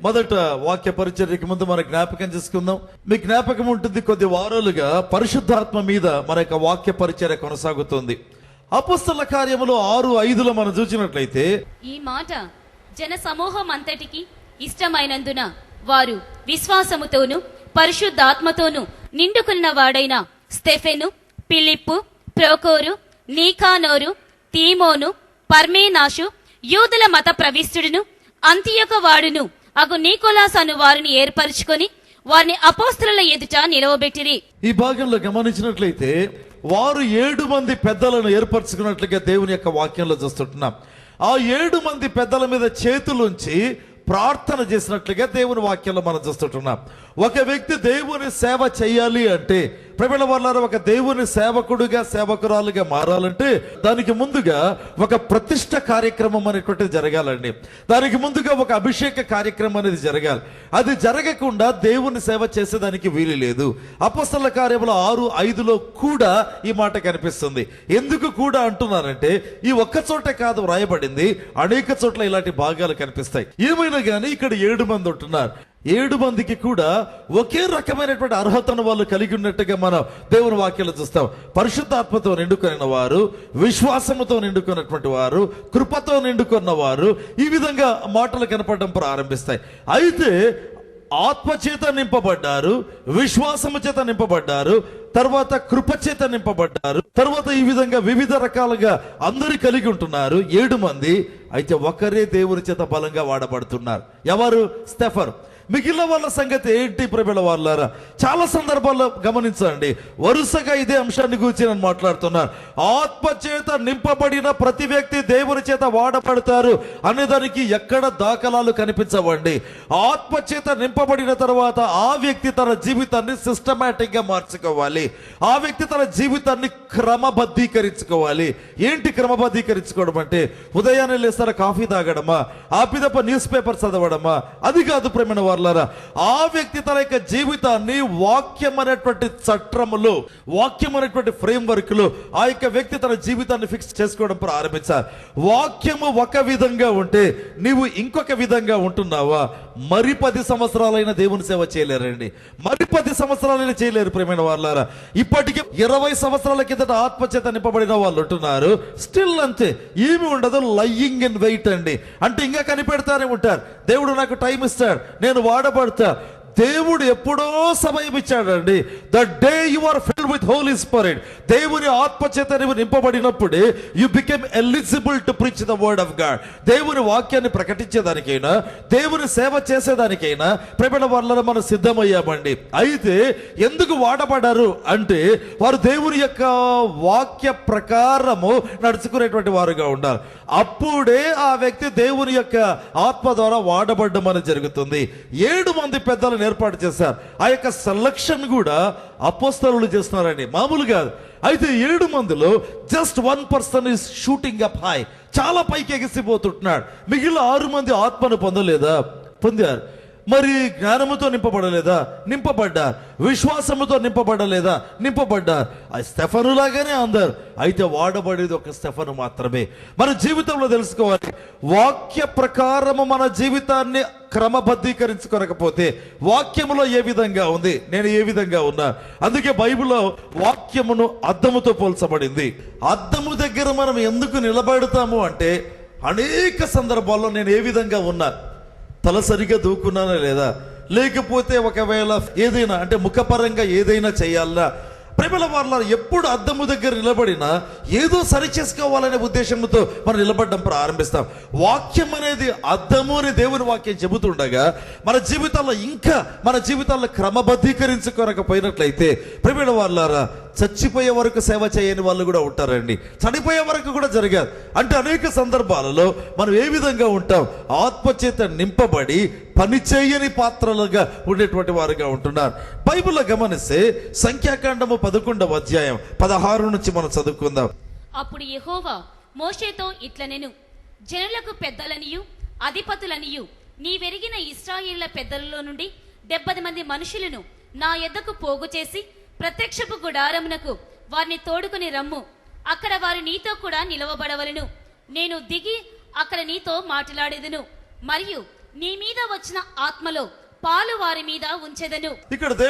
మొదట వాక్య పరిచర్యకి ముందు మనం జ్ఞాపకం చేసుకుందాం. మీ జ్ఞాపకం ఉంటుంది, కొద్ది వారాలుగా పరిశుద్ధాత్మ మీద మన యొక్క వాక్య పరిచర్య కొనసాగుతుంది. అపొస్తల కార్యములు 6:5 మనం చూసినట్లయితే, ఈ మాట జన సమూహం అంతటికి ఇష్టమైనందున వారు విశ్వాసముతోను పరిశుద్ధాత్మతోను నిండుకున్న వాడైన స్తెఫెను, ఫిలిప్పు, ప్రోకోరు, నీకానోరు, తీమోను, పర్మేనాషు, యూదుల మత ప్రవిష్టుడును, అంతియొక వాడును అగు నీకోలాస్ అను వారిని ఏర్పరచుకొని వారిని అపోస్తలుల ఎదుట నిలవబెట్టిరి. ఈ భాగంలో గమనించినట్లయితే వారు 7 మంది పెద్దలను ఏర్పరచుకున్నట్లుగా దేవుని యొక్క వాక్యంలో చూస్తుంటున్నాం. ఆ 7 మంది పెద్దల మీద చేతులుంచి ప్రార్థన చేసినట్లుగా దేవుని వాక్యంలో మనం చూస్తుంటున్నాం. ఒక వ్యక్తి దేవుని సేవ చేయాలి అంటే, ప్రియమైన వారలారా, ఒక దేవుని సేవకుడుగా సేవకురాలుగా మారాలంటే దానికి ముందుగా ఒక ప్రతిష్ట కార్యక్రమం అనేటువంటిది జరగాలండి. దానికి ముందుగా ఒక అభిషేక కార్యక్రమం అనేది జరగాలి. అది జరగకుండా దేవుని సేవ చేసేదానికి వీలు లేదు. అపొస్తల కార్యములు 6:5 కూడా ఈ మాట కనిపిస్తుంది. ఎందుకు కూడా అంటున్నారంటే, ఈ ఒక్క చోట కాదు వ్రాయబడింది, అనేక చోట్ల ఇలాంటి భాగాలు కనిపిస్తాయి. ఏమైనా కానీ ఇక్కడ 7 మంది ఉంటున్నారు. 7 మందికి కూడా ఒకే రకమైనటువంటి అర్హతను వాళ్ళు కలిగి ఉన్నట్టుగా మనం దేవుని వాక్యాలు చూస్తాం. పరిశుద్ధాత్మతో నిండుకున్న వారు, విశ్వాసముతో నిండుకున్నటువంటి వారు, కృపతో నిండుకున్న వారు, ఈ విధంగా మాటలు కనపడడం ప్రారంభిస్తాయి. అయితే ఆత్మచేత నింపబడ్డారు, విశ్వాసము చేత నింపబడ్డారు, తర్వాత కృపచేత నింపబడ్డారు, తర్వాత ఈ విధంగా వివిధ రకాలుగా అందరు కలిగి ఉంటున్నారు 7 మంది. అయితే ఒకరే దేవుని చేత బలంగా వాడబడుతున్నారు. ఎవరు? స్తెఫను. మిగిలిన వాళ్ళ సంగతి ఏంటి ప్రియమైన వారలారా? చాలా సందర్భాల్లో గమనించండి, వరుసగా ఇదే అంశాన్ని గురించి నేను మాట్లాడుతున్నాను. ఆత్మ చేత నింపబడిన ప్రతి వ్యక్తి దేవుని చేత వాడబడతారు అనేదానికి ఎక్కడ దాఖలాలు కనిపించవండి. ఆత్మ చేత నింపబడిన తర్వాత ఆ వ్యక్తి తన జీవితాన్ని సిస్టమేటిక్ గా మార్చుకోవాలి. ఆ వ్యక్తి తన జీవితాన్ని క్రమబద్ధీకరించుకోవాలి. ఏంటి క్రమబద్ధీకరించుకోవడం అంటే, ఉదయాన్నే లేస్తారా కాఫీ తాగడమా, ఆపిదప్ప న్యూస్ పేపర్ చదవడమా? అది కాదు ప్రేమైన వారు. ఆ వ్యక్తి తన యొక్క జీవితాన్ని వాక్యం అనేటువంటి చట్రములు, వాక్యం అనేటువంటి ఫ్రేమ్ వర్క్ లో ఆ యొక్క వ్యక్తి తన జీవితాన్ని ఫిక్స్ చేసుకోవడం ప్రారంభించారు. వాక్యము ఒక విధంగా ఉంటే నీవు ఇంకొక విధంగా ఉంటున్నావా? మరి 10 సంవత్సరాలైన దేవుని సేవ చేయలేరండి. మరి 10 సంవత్సరాలైనా చేయలేరు ప్రియమైన వాళ్ళారా. ఇప్పటికీ 20 సంవత్సరాల కిందట ఆత్మచేత నింపబడిన వాళ్ళు ఉంటున్నారు. స్టిల్ అంతే, ఏమి ఉండదు, లయింగ్ ఇన్ వెయిట్ అండి. అంటే ఇంకా కనిపెడతానే ఉంటారు. దేవుడు నాకు టైం ఇస్తాడు, నేను వాడబడతా. దేవుడు ఎప్పుడో సమయం ఇచ్చాడండి. The day you are filled with holy spirit, దేవుని ఆత్మచేత నీవు నింపబడినప్పుడే you became eligible to preach the word of God. దేవుని వాక్యాన్ని ప్రకటించేదానికైనా, దేవుని సేవ చేసేదానికైనా ప్రియమైన వాళ్ళని మనం సిద్ధమయ్యామండి. అయితే ఎందుకు వాడబడ్డారు అంటే, వారు దేవుని యొక్క వాక్య ప్రకారము నడుచుకునేటువంటి వారుగా ఉండాలి. అప్పుడే ఆ వ్యక్తి దేవుని యొక్క ఆత్మ ద్వారా వాడబడ్డం అనేది జరుగుతుంది. 7 మంది పెద్దలను ఏర్పాటు చేశారు. ఆ యొక్క సెలక్షన్ కూడా అపోస్తలులు చేస్తున్నారండి, మామూలు కాదు. అయితే 7 మందిలో just 1 person is shooting up high, చాలా పైకి ఎగిసిపోతుంటున్నాడు. మిగిలిన 6 మంది ఆత్మను పొందలేదా? పొందారు. మరి జ్ఞానముతో నింపబడలేదా? నింపబడ్డారు. విశ్వాసముతో నింపబడలేదా? నింపబడ్డారు. ఆ స్తెఫను లాగానే అందరు. అయితే వాడబడేది ఒక స్తెఫను మాత్రమే. మన జీవితంలో తెలుసుకోవాలి, వాక్య ప్రకారము మన జీవితాన్ని క్రమబద్ధీకరించుకోకపోతే వాక్యములో ఏ విధంగా ఉంది, నేను ఏ విధంగా ఉన్నా. అందుకే బైబిల్లో వాక్యమును అద్దముతో పోల్చబడింది. అద్దము దగ్గర మనం ఎందుకు నిలబడతాము అంటే, అనేక సందర్భాల్లో నేను ఏ విధంగా ఉన్నా, తల సరిగా దూకున్నానా లేదా, లేకపోతే ఒకవేళ ఏదైనా అంటే ముఖపరంగా ఏదైనా చేయాలన్నా, ప్రేమల వాళ్ళ ఎప్పుడు అద్దము దగ్గర నిలబడినా ఏదో సరి చేసుకోవాలనే ఉద్దేశంతో మనం నిలబడడం ప్రారంభిస్తాం. వాక్యం అనేది అద్దము అని దేవుని వాక్యం చెబుతుండగా మన జీవితాల్లో ఇంకా మన జీవితాల్లో క్రమబద్ధీకరించుకోకపోయినట్లయితే ప్రేమల వాళ్ళారా, చచ్చిపోయే వరకు సేవ చేయని వాళ్ళు కూడా ఉంటారండి. చనిపోయే వరకు కూడా జరిగారు. అంటే అనేక సందర్భాలలో మనం ఏ విధంగా ఉంటాం? ఆత్మచేత నింపబడి పని చేయని పాత్రలుగా ఉండేటువంటి వారుగా ఉంటున్నారు. బైబిల్లో గమనిస్తే సంఖ్యాకాండము 11వ అధ్యాయం 16 నుంచి మనం చదువుకుందాం. అప్పుడు యెహోవా మోషేతో ఇట్లనెను, జనులకు పెద్దలనియు అధిపతులనియు నీవెరిగిన ఇశ్రాయేళ్ల పెద్దలలో నుండి 70 మంది మనుషులను నా యొద్దకు పోగు చేసి ప్రత్యక్షపు గుడారమునకు వారిని తోడుకుని రమ్ము. అక్కడ వారు నీతో కూడా నిలవబడవలెను. నేను దిగి అక్కడ నీతో మాట్లాడేదను. మరియు నీ మీద వచ్చిన ఆత్మలో పాలు వారి మీద ఉంచెదను. ఇక్కడ దేవుడు